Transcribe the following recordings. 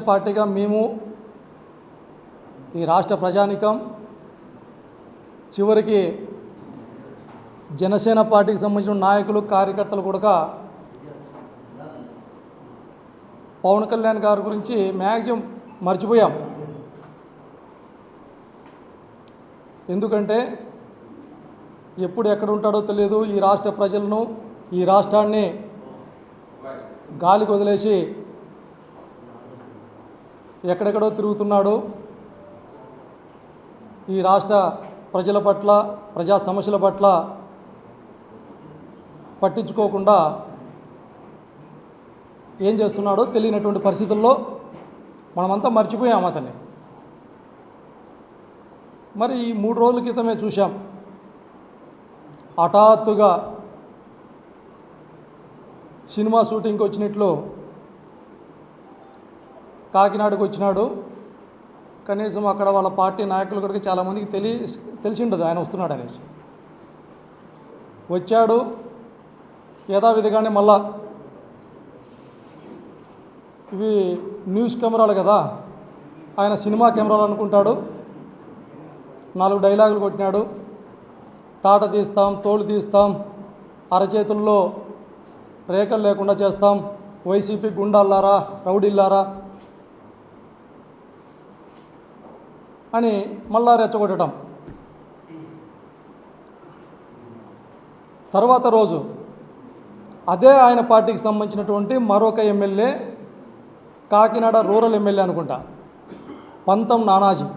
పార్టీగా మేము ఈ రాష్ట్ర ప్రజానికం చివరికి జనసేన పార్టీకి సంబంధించిన నాయకులు కార్యకర్తలు కూడా పవన్ కళ్యాణ్ గారి గురించి మ్యాక్సిమం మర్చిపోయాం. ఎందుకంటే ఎప్పుడు ఎక్కడ ఉంటాడో తెలియదు. ఈ రాష్ట్ర ప్రజలను ఈ రాష్ట్రాన్ని గాలికి వదిలేసి ఎక్కడెక్కడో తిరుగుతున్నాడు. ఈ రాష్ట్ర ప్రజల పట్ల ప్రజా సమస్యల పట్ల పట్టించుకోకుండా ఏం చేస్తున్నాడో తెలియనటువంటి పరిస్థితుల్లో మనమంతా మర్చిపోయాం అతన్ని. మరి ఈ 3 రోజుల క్రితమే చూశాం, హఠాత్తుగా సినిమా షూటింగ్కి వచ్చినట్లు కాకినాడకు వచ్చినాడు. కనీసం అక్కడ వాళ్ళ పార్టీ నాయకులు కూడా చాలామందికి తెలిసిండదు ఆయన వస్తున్నాడు అనేసి. వచ్చాడు యథావిధిగానే, మళ్ళా ఇవి న్యూస్ కెమెరాలు కదా, ఆయన సినిమా కెమెరాలు అనుకుంటాడు. 4 డైలాగులు కొట్టినాడు. తాట తీస్తాం, తోలు తీస్తాం, అరచేతుల్లో రేఖలు లేకుండా చేస్తాం, వైసీపీ గుండాలారా, రౌడీల్లారా అని మళ్ళా రెచ్చగొట్టడం. తర్వాత రోజు అదే ఆయన పార్టీకి సంబంధించినటువంటి మరొక ఎమ్మెల్యే, కాకినాడ రూరల్ ఎమ్మెల్యే అనుకుంటా, పంతం నానాజీ.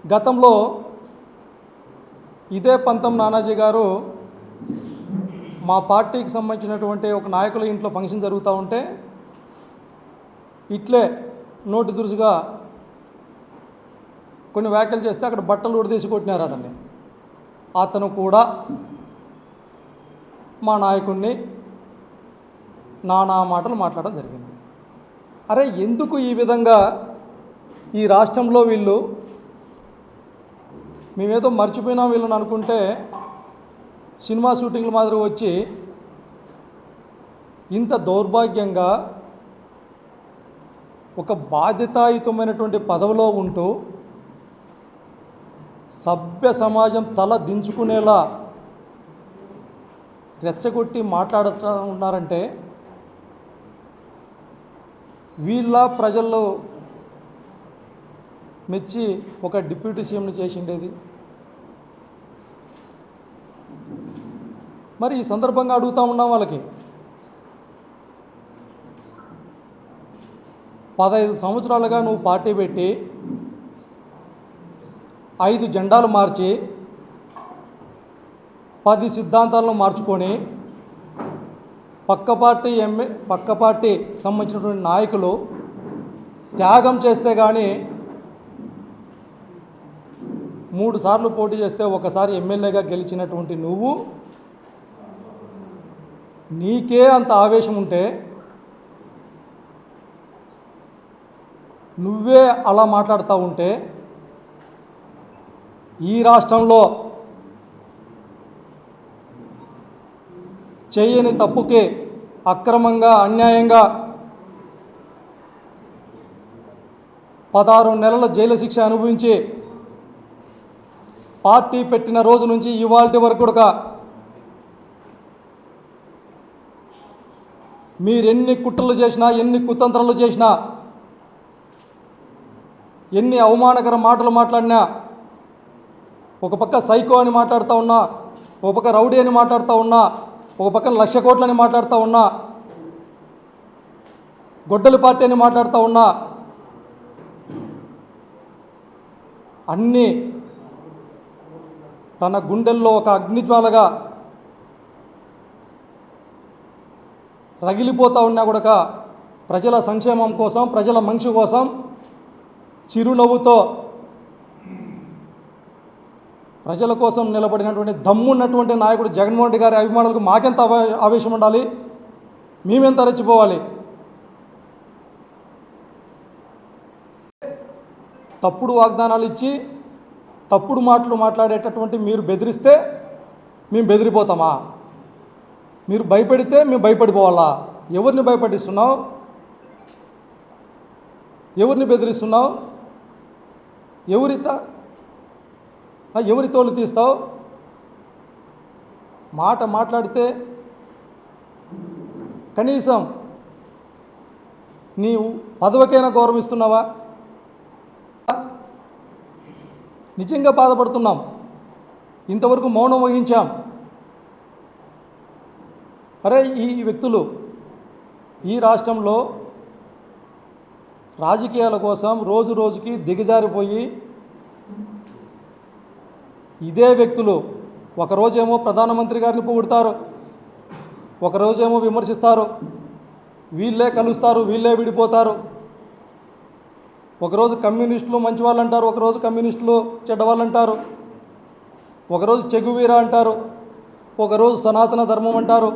గతంలో ఇదే పంతం నానాజీ గారు మా పార్టీకి సంబంధించినటువంటి ఒక నాయకుల ఇంట్లో ఫంక్షన్ జరుగుతూ ఉంటే ఇట్లే నోటి దురుసుగా కొన్ని వ్యాఖ్యలు చేస్తే అక్కడ బట్టలు ఉడదీసి కొట్టినారు అతన్ని. అతను కూడా మా నాయకుడిని నానా మాటలు మాట్లాడడం జరిగింది. అరే, ఎందుకు ఈ విధంగా ఈ రాష్ట్రంలో వీళ్ళు మేమేదో మర్చిపోయినాం వీళ్ళని అనుకుంటే సినిమా షూటింగ్ల మాదిరి వచ్చి ఇంత దౌర్భాగ్యంగా ఒక బాధ్యతాయుతమైనటువంటి పదవిలో ఉంటూ సభ్య సమాజం తల దించుకునేలా రెచ్చగొట్టి మాట్లాడుతూ ఉన్నారంటే వీళ్ళ ప్రజల్లో మెచ్చి ఒక డిప్యూటీ సీఎంని చేసిండేది. మరి ఈ సందర్భంగా అడుగుతూ ఉన్నాం వాళ్ళకి, 15 సంవత్సరాలుగా నువ్వు పార్టీ పెట్టి 5 జెండాలు మార్చి 10 సిద్ధాంతాలను మార్చుకొని పక్క పార్టీ సంబంధించినటువంటి నాయకులు త్యాగం చేస్తే కానీ 3 సార్లు పోటీ చేస్తే ఒకసారి ఎమ్మెల్యేగా గెలిచినటువంటి నువ్వు, నీకే అంత ఆవేశం ఉంటే నువ్వే అలా మాట్లాడుతూ ఉంటే ఈ రాష్ట్రంలో చేయని తప్పుకి అక్రమంగా అన్యాయంగా 16 నెలల జైలు శిక్ష అనుభవించి పార్టీ పెట్టిన రోజు నుంచి ఇవాల్టి వరకు కూడా మీరెన్ని కుట్రలు చేసినా, ఎన్ని కుతంత్రాలు చేసినా, ఎన్ని అవమానకర మాటలు మాట్లాడినా, ఒక పక్క సైకో అని మాట్లాడుతూ ఉన్నా, ఒక పక్క రౌడీ అని మాట్లాడుతూ ఉన్నా, ఒక పక్కన 1,00,000 కోట్లని మాట్లాడుతూ ఉన్నా, గొడ్డలి పార్టీ అని మాట్లాడుతూ ఉన్నా, అన్నీ తన గుండెల్లో ఒక అగ్నిజ్వాలగా రగిలిపోతూ ఉన్నా కూడా ప్రజల సంక్షేమం కోసం, ప్రజల మంచి కోసం చిరునవ్వుతో ప్రజల కోసం నిలబడినటువంటి దమ్మున్నటువంటి నాయకుడు జగన్మోహన్ రెడ్డి గారి అభిమానులకు మాకెంత ఆవేశం ఉండాలి, మేమెంత రెచ్చిపోవాలి. తప్పుడు వాగ్దానాలు ఇచ్చి తప్పుడు మాటలు మాట్లాడేటటువంటి మీరు బెదిరిస్తే మేము బెదిరిపోతామా? మీరు భయపడితే మేము భయపడిపోవాలా? ఎవరిని భయపడిస్తున్నావు? ఎవరిని బెదిరిస్తున్నావు? ఎవరి తోలు తీస్తావు? మాట మాట్లాడితే కనీసం నీవు పదవికైనా గౌరవం ఇస్తున్నావా? నిజంగా బాధపడుతున్నాం. ఇంతవరకు మౌనం వహించాం. అరే, ఈ వ్యక్తులు ఈ రాష్ట్రంలో రాజకీయాల కోసం రోజు రోజుకి దిగజారిపోయి, ఇదే వ్యక్తులు ఒకరోజేమో ప్రధానమంత్రి గారిని పొగుడతారు, ఒకరోజేమో విమర్శిస్తారు, వీళ్ళే కలుస్తారు, వీళ్ళే విడిపోతారు. ఒకరోజు కమ్యూనిస్టులు మంచి వాళ్ళు అంటారు, ఒకరోజు కమ్యూనిస్టులు చెడ్డవాళ్ళు అంటారు, ఒకరోజు చెగువీర అంటారు, ఒకరోజు సనాతన ధర్మం అంటారు,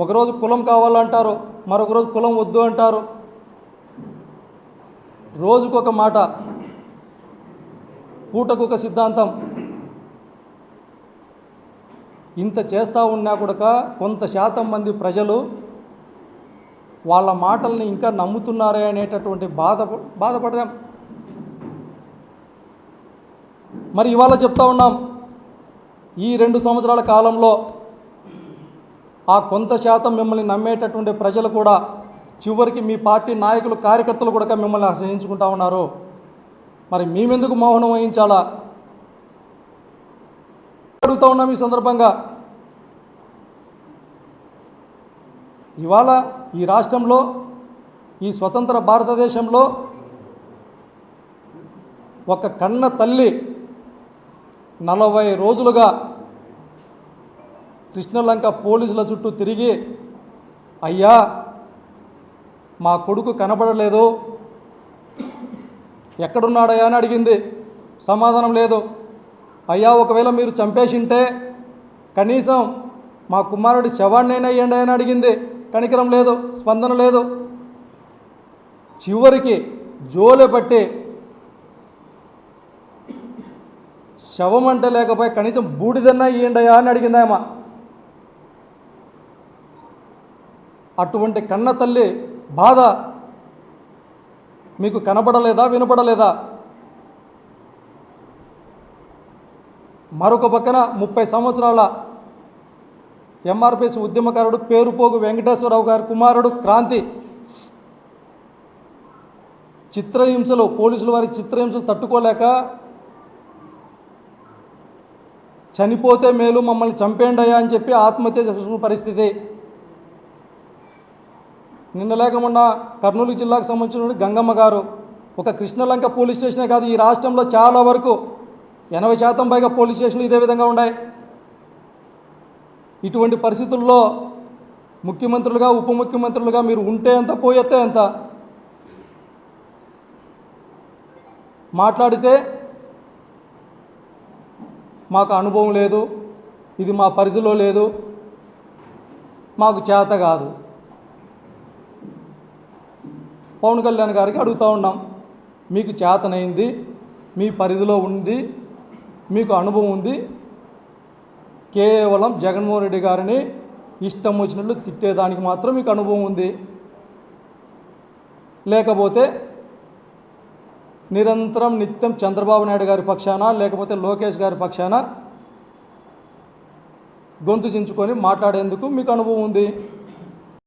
ఒకరోజు కులం కావాలంటారు, మరొక రోజు కులం వద్దు అంటారు. రోజుకొక మాట, పూటకొక సిద్ధాంతం. ఇంత చేస్తూ ఉన్నా కూడా కొంత శాతం మంది ప్రజలు వాళ్ళ మాటల్ని ఇంకా నమ్ముతున్నారే అనేటటువంటి బాధపడదాం. మరి ఇవాళ చెప్తా ఉన్నాం, ఈ 2 సంవత్సరాల కాలంలో ఆ కొంత శాతం మిమ్మల్ని నమ్మేటటువంటి ప్రజలు కూడా చివరికి మీ పార్టీ నాయకులు, కార్యకర్తలు కూడా మిమ్మల్ని అసహించుకుంటా ఉన్నారు. మరి మేమెందుకు మౌనం వహించాలా? అడుగుతూ ఉన్నాం ఈ సందర్భంగా. ఇవాళ ఈ రాష్ట్రంలో, ఈ స్వతంత్ర భారతదేశంలో ఒక కన్న తల్లి 40 రోజులుగా కృష్ణలంక పోలీసుల చుట్టూ తిరిగి, అయ్యా మా కొడుకు కనబడలేదు, ఎక్కడున్నాడయ్యా అని అడిగింది. సమాధానం లేదు. అయ్యా ఒకవేళ మీరు చంపేసింటే కనీసం మా కుమారుడి శవాన్నైనా వేయండి అని అడిగింది. కనికరం లేదు, స్పందన లేదు. చివరికి జోలె పట్టి శవం అంటే లేకపోయి కనీసం బూడిదన్నా ఇయ్యండియా అని అడిగింది ఆమె. అటువంటి కన్న తల్లి బాధ మీకు కనబడలేదా, వినపడలేదా? మరొక పక్కన 30 సంవత్సరాల ఎంఆర్పిఎస్ ఉద్యమకారుడు పేరుపోగు వెంకటేశ్వరరావు గారి కుమారుడు క్రాంతి చిత్రహింసలు, పోలీసుల వారి చిత్రహింసలు తట్టుకోలేక చనిపోతే మేలు, మమ్మల్ని చంపేండయ్యా అని చెప్పి ఆత్మహత్య చేసుకున్న పరిస్థితి. నిన్న లేక మొన్న కర్నూలు జిల్లాకు సంబంధించిన గంగమ్మ గారు, ఒక కృష్ణలంక పోలీస్ స్టేషనే కాదు, ఈ రాష్ట్రంలో చాలా వరకు 80% పైగా పోలీస్ స్టేషన్లు ఇదే విధంగా ఉన్నాయి. ఇటువంటి పరిస్థితుల్లో ముఖ్యమంత్రులుగా, ఉప ముఖ్యమంత్రులుగా మీరు ఉంటే ఎంత, పోయేస్తే ఎంత? మాట్లాడితే మాకు అనుభవం లేదు, ఇది మా పరిధిలో లేదు, మాకు చేత కాదు. పవన్ కళ్యాణ్ గారికి అడుగుతూ ఉన్నాం, మీకు చేతనైంది, మీ పరిధిలో ఉంది, మీకు అనుభవం ఉంది, కేవలం జగన్మోహన్ రెడ్డి గారిని ఇష్టం వచ్చినట్లు తిట్టేదానికి మాత్రం మీకు అనుభవం ఉంది. లేకపోతే నిరంతరం నిత్యం చంద్రబాబు నాయుడు గారి పక్షాన, లేకపోతే లోకేష్ గారి పక్షాన గొంతు చించుకొని మాట్లాడేందుకు మీకు అనుభవం ఉంది.